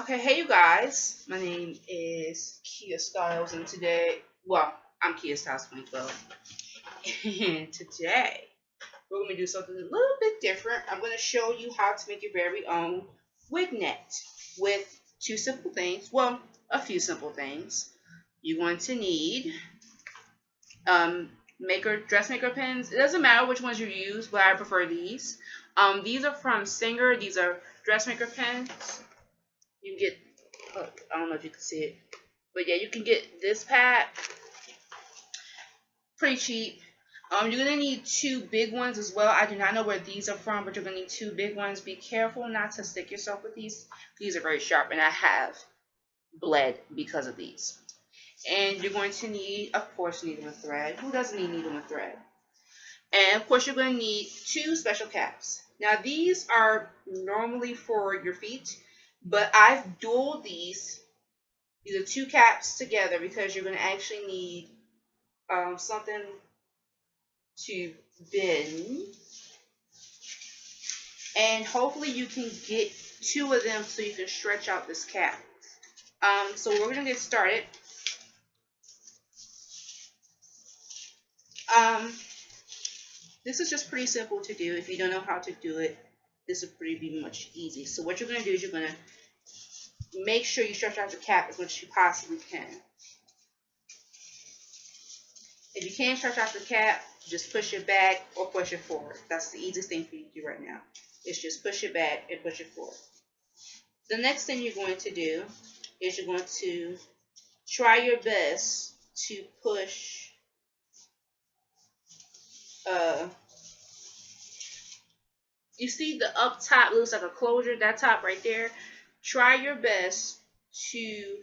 Okay, hey you guys. My name is Kia Styles, and today, I'm Kia Styles 2012. And today, we're going to do something a little bit different. I'm going to show you how to make your very own wig net with two simple things. Well, a few simple things. You're going to need dressmaker pins. It doesn't matter which ones you use, but I prefer these. These are from Singer. These are dressmaker pins. You can get, look, I don't know if you can see it, but yeah, you can get this pack pretty cheap. You're gonna need two big ones as well. I do not know where these are from, but you're gonna need two big ones. Be careful not to stick yourself with these. These are very sharp, and I have bled because of these. And you're going to need, of course, needle and thread. Who doesn't need needle and thread? And of course, you're going to need two special caps. Now, these are normally for your feet, but I've dualed these. These are two caps together because you're going to actually need something to bend. And hopefully you can get two of them so you can stretch out this cap. So we're going to get started. This is just pretty simple to do. If you don't know how to do it, this will be much easy. So what you're going to do is you're going to make sure you stretch out the cap as much as you possibly can. If you can't stretch out the cap, just push it back or push it forward. That's the easiest thing for you to do right now. Is just push it back and push it forward. The next thing you're going to do is you're going to try your best to push you see the up top looks like a closure, that top right there. Try your best to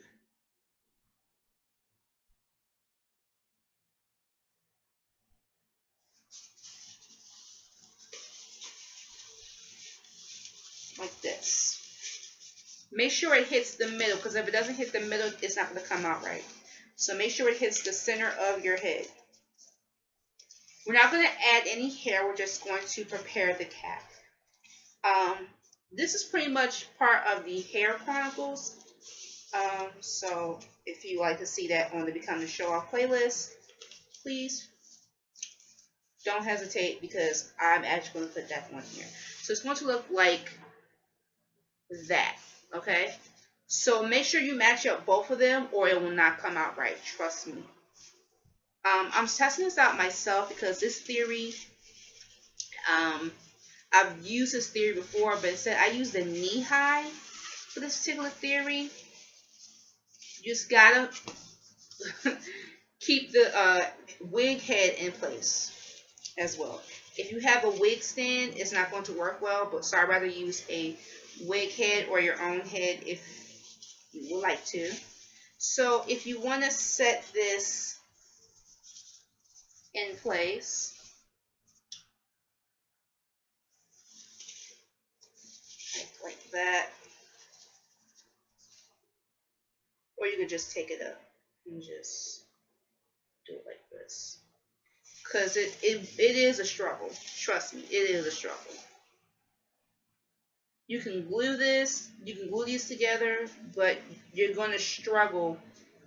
like this. Make sure it hits the middle, because if it doesn't hit the middle, it's not going to come out right. So make sure it hits the center of your head. We're not going to add any hair. We're just going to prepare the cap. This is pretty much part of the Hair Chronicles. So if you like to see that on the Become the Show Off playlist, please don't hesitate, because I'm actually going to put that on here. So it's going to look like that. Okay? So make sure you match up both of them or it will not come out right. Trust me. I'm testing this out myself because this theory, I've used this theory before, but instead I use the knee high for this particular theory. You just gotta keep the wig head in place as well. If you have a wig stand, it's not going to work well, so I'd rather use a wig head or your own head if you would like to. So if you want to set this in place, like that, or you could just take it up and just do it like this, because it is a struggle. Trust me, it is a struggle. You can glue these together, but you're going to struggle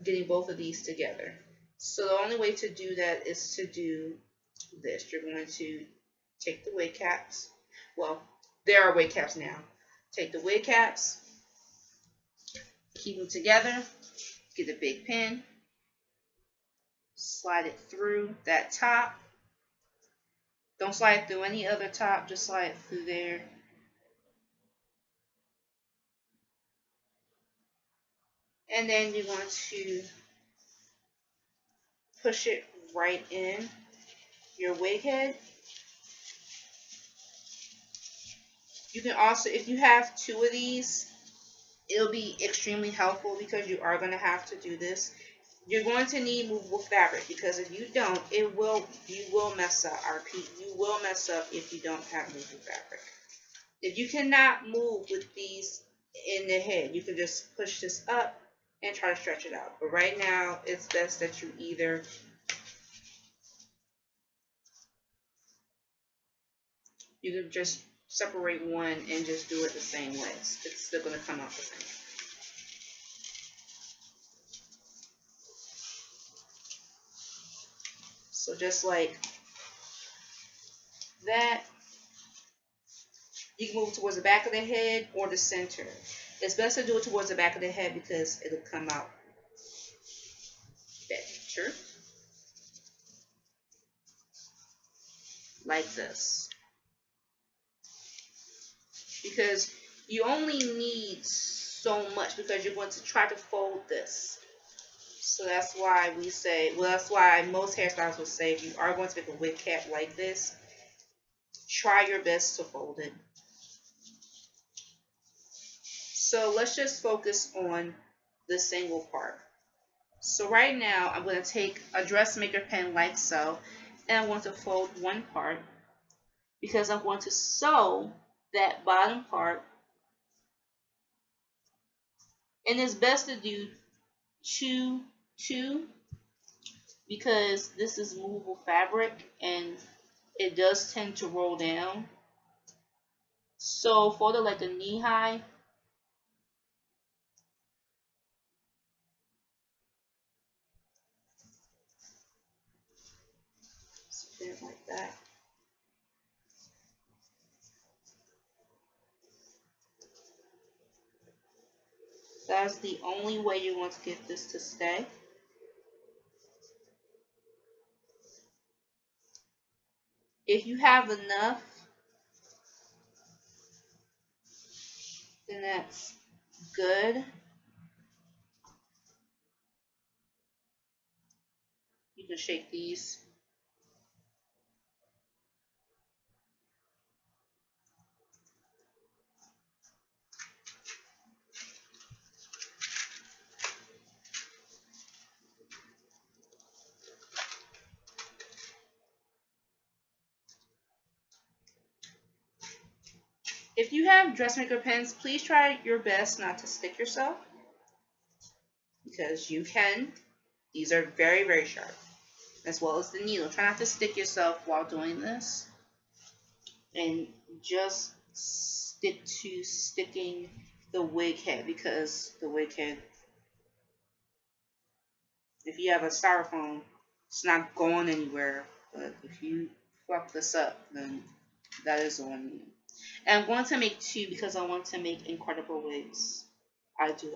getting both of these together. So the only way to do that is to do this. You're going to take the wig caps. Well, there are wig caps now. Take the wig caps, keep them together, get a big pin, slide it through that top. Don't slide it through any other top, just slide it through there. And then you're going to push it right in your wig head. You can also, if you have two of these, it'll be extremely helpful, because you are going to have to do this. You're going to need movable fabric, because if you don't, you will mess up. I repeat, you will mess up if you don't have movable fabric. If you cannot move with these in the head, you can just push this up and try to stretch it out. But right now, it's best that you either you can just separate one and just do it the same way. It's still going to come out the same. So just like that, you can move towards the back of the head or the center. It's best to do it towards the back of the head because it'll come out better. Like this. Because you only need so much because you're going to try to fold this. So that's why we say, well, that's why most hairstylists would say if you are going to make a wig cap like this, try your best to fold it. So let's just focus on the single part. So right now I'm going to take a dressmaker pen like so, and I'm going to fold one part because I'm going to sew that bottom part. And it's best to do two, because this is movable fabric and it does tend to roll down. So fold it like a knee high. Something like that. That's the only way you want to get this to stay. If you have enough, then that's good. You can shake these. If you have dressmaker pens, please try your best not to stick yourself because you can. These are very, very sharp, as well as the needle. Try not to stick yourself while doing this, and just stick to sticking the wig head, because the wig head, if you have a styrofoam, it's not going anywhere. But if you fuck this up, then that is on you. And I'm going to make two because I want to make incredible wigs. I do.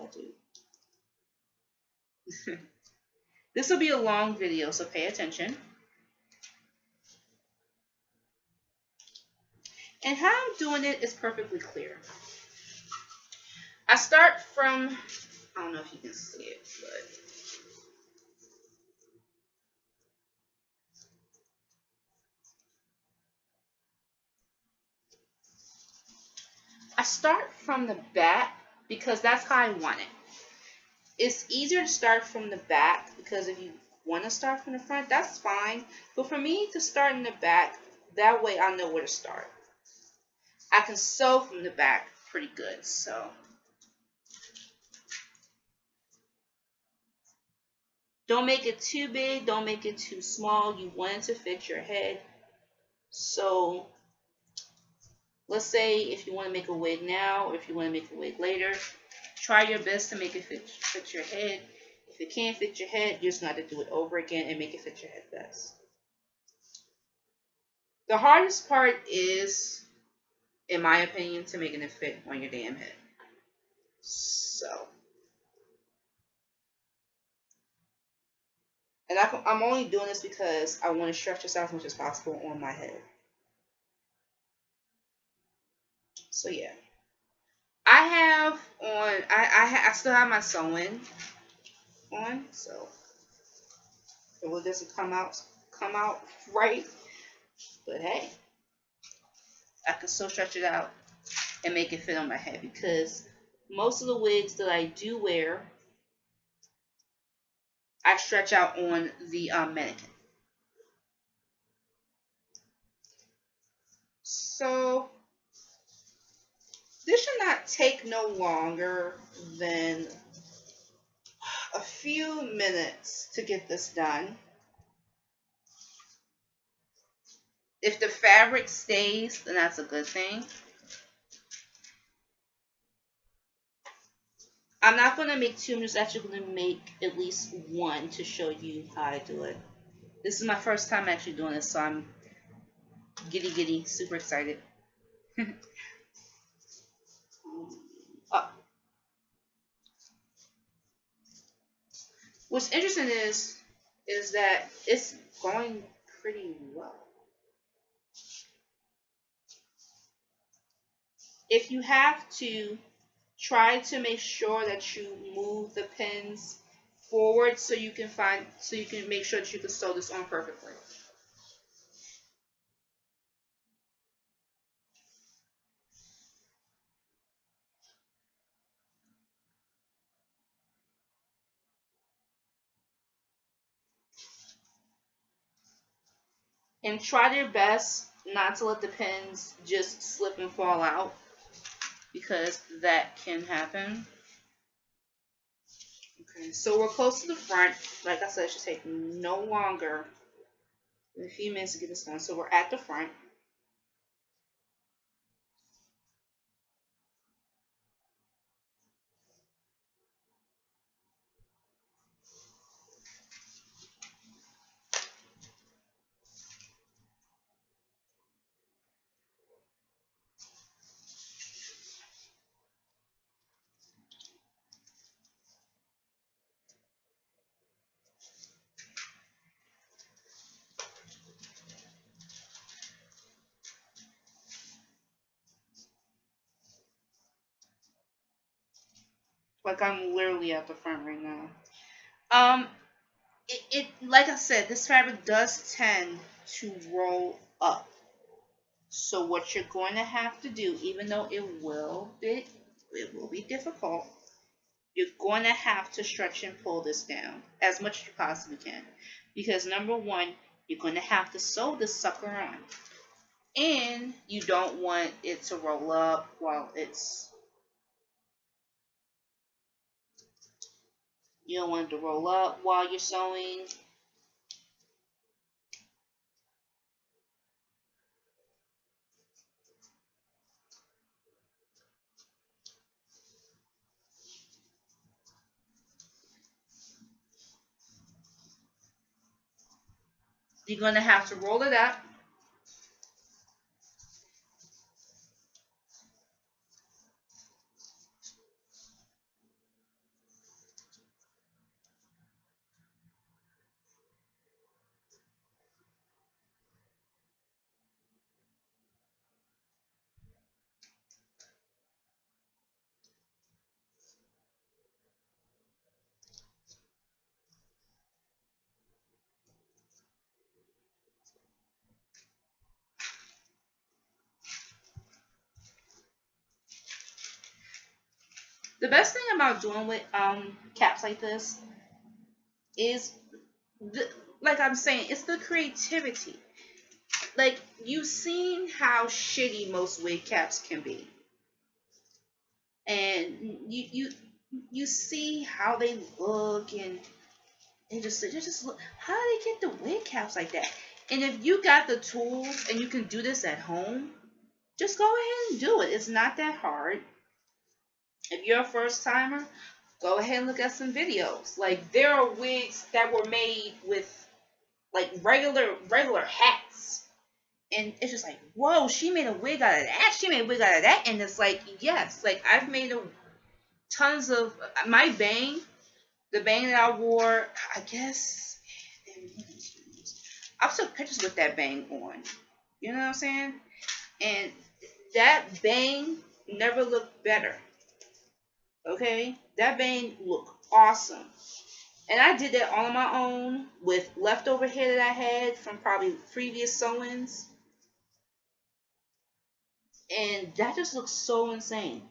This will be a long video, so pay attention. And how I'm doing it is perfectly clear. I start from, I don't know if you can see it, but I start from the back because that's how I want it. It's easier to start from the back because if you want to start from the front, that's fine. But for me to start in the back, that way I know where to start. I can sew from the back pretty good, so. Don't make it too big, don't make it too small. You want it to fit your head. So let's say if you want to make a wig now or if you want to make a wig later, try your best to make it fit your head. If it can't fit your head, you just got to do it over again and make it fit your head best. The hardest part is, in my opinion, to making it fit on your damn head. So, and I'm only doing this because I want to stretch this out as much as possible on my head. So yeah, I have on. I still have my sewing on, so it will just come out right. But hey, I can still stretch it out and make it fit on my head because most of the wigs that I do wear, I stretch out on the mannequin. So this should not take no longer than a few minutes to get this done. If the fabric stays, then that's a good thing. I'm not going to make two. I'm just actually going to make at least one to show you how I do it. This is my first time actually doing this, so I'm giddy, super excited. uh, what's interesting is that it's going pretty well. If you have to, try to make sure that you move the pins forward so you can make sure that you can sew this on perfectly. And try your best not to let the pins just slip and fall out because that can happen. Okay, so we're close to the front. Like I said, it should take no longer than a few minutes to get this done. So we're at the front. Like I'm literally at the front right now. Um, it like I said, this fabric does tend to roll up. So what you're going to have to do, even though it will be difficult, you're going to have to stretch and pull this down as much as you possibly can. Because number one, you're going to have to sew this sucker on. And you don't want it to roll up while it's, you don't want it to roll up while you're sewing. You're going to have to roll it up. The best thing about doing with caps like this is, the, like I'm saying, it's the creativity. Like, you've seen how shitty most wig caps can be, and you see how they look, and they just look. How do they get the wig caps like that? And if you got the tools and you can do this at home, just go ahead and do it. It's not that hard. If you're a first timer, go ahead and look at some videos. Like, there are wigs that were made with like regular hats, and it's just like, whoa, she made a wig out of that. She made a wig out of that, and it's like, yes, like I've made tons of my bang, the bang that I wore. I guess I took pictures with that bang on. You know what I'm saying? And that bang never looked better. Okay, that bang looked awesome. And I did that all on my own with leftover hair that I had from probably previous sewings. And that just looks so insane.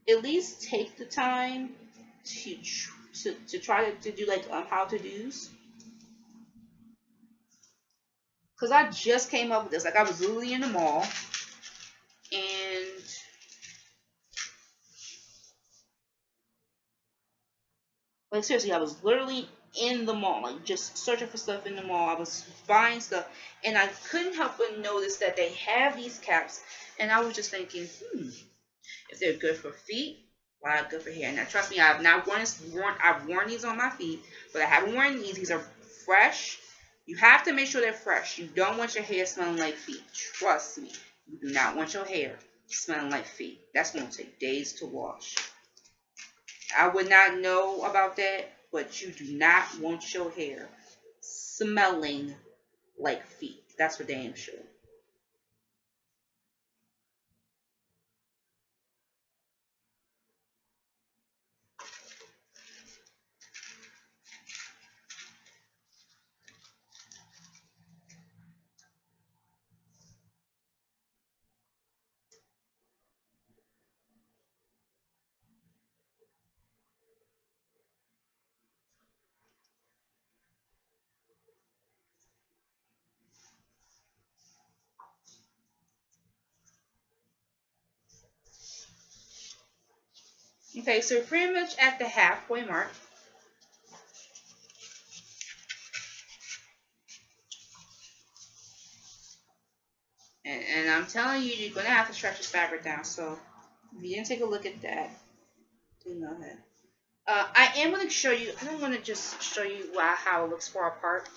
At least take the time to try to do like how to do's. Because I just came up with this. Like, I was literally in the mall. And like, seriously, I was literally in the mall, like just searching for stuff in the mall. I was buying stuff, and I couldn't help but notice that they have these caps, and I was just thinking, if they're good for feet, Wow, good for hair. Now, trust me, I have not I've worn these on my feet, but I haven't worn these. These are fresh. You have to make sure they're fresh. You don't want your hair smelling like feet. Trust me. You do not want your hair smelling like feet. That's going to take days to wash. I would not know about that, but you do not want your hair smelling like feet. That's for damn sure. Okay, so we're pretty much at the halfway mark. And I'm telling you, you're going to have to stretch this fabric down. So if you didn't take a look at that, do know that. I am going to show you, I'm going to just show you how it looks far apart.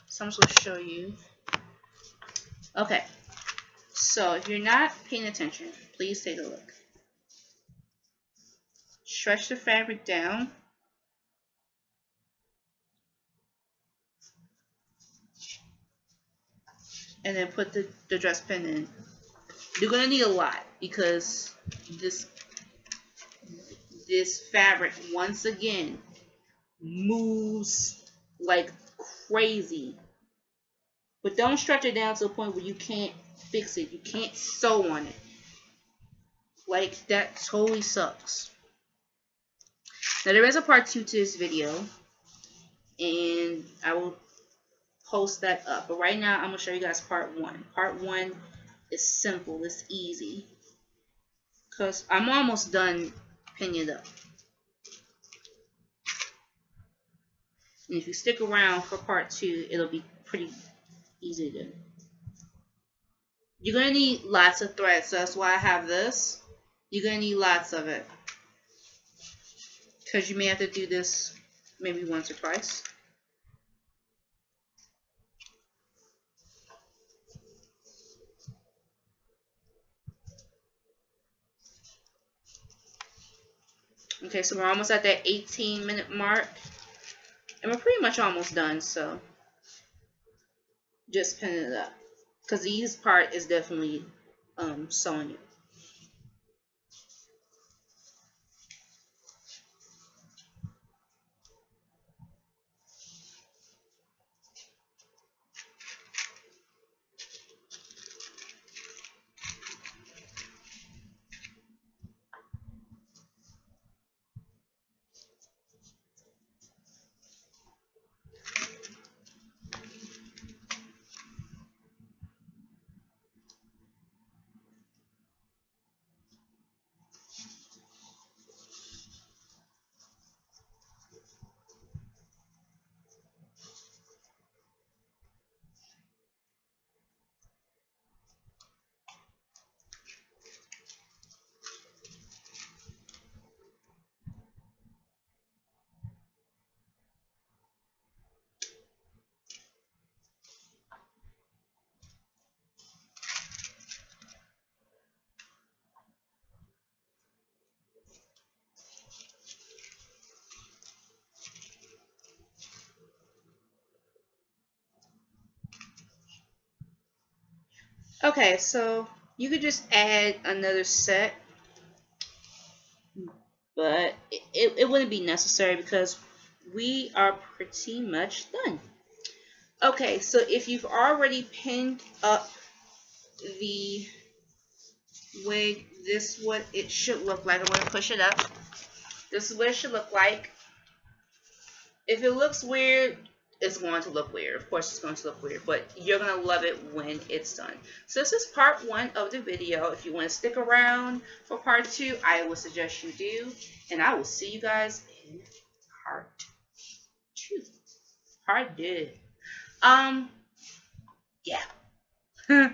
So I'm just going to show you. Okay, so if you're not paying attention, please take a look. Stretch the fabric down. And then put the dress pin in. You're going to need a lot because this fabric, once again, moves like crazy. But don't stretch it down to the point where you can't fix it. You can't sew on it. Like, that totally sucks. Now, there is a part 2 to this video. And I will post that up. But right now, I'm going to show you guys part 1. Part 1 is simple. It's easy. Because I'm almost done pinning it up. And if you stick around for part 2, it'll be pretty easy to do. You're going to need lots of thread, so that's why I have this. You're going to need lots of it. Because you may have to do this maybe once or twice. Okay, so we're almost at that 18-minute mark. And we're pretty much almost done, so just pin it up. Because the easiest part is definitely sewing it. Okay, so you could just add another set, but it wouldn't be necessary because we are pretty much done. Okay, so if you've already pinned up the wig, this is what it should look like. I'm going to push it up. This is what it should look like. If it looks weird, it's going to look weird. Of course, it's going to look weird, but you're going to love it when it's done. So this is part 1 of the video. If you want to stick around for part 2, I would suggest you do. And I will see you guys in part 2. Part 2. Yeah.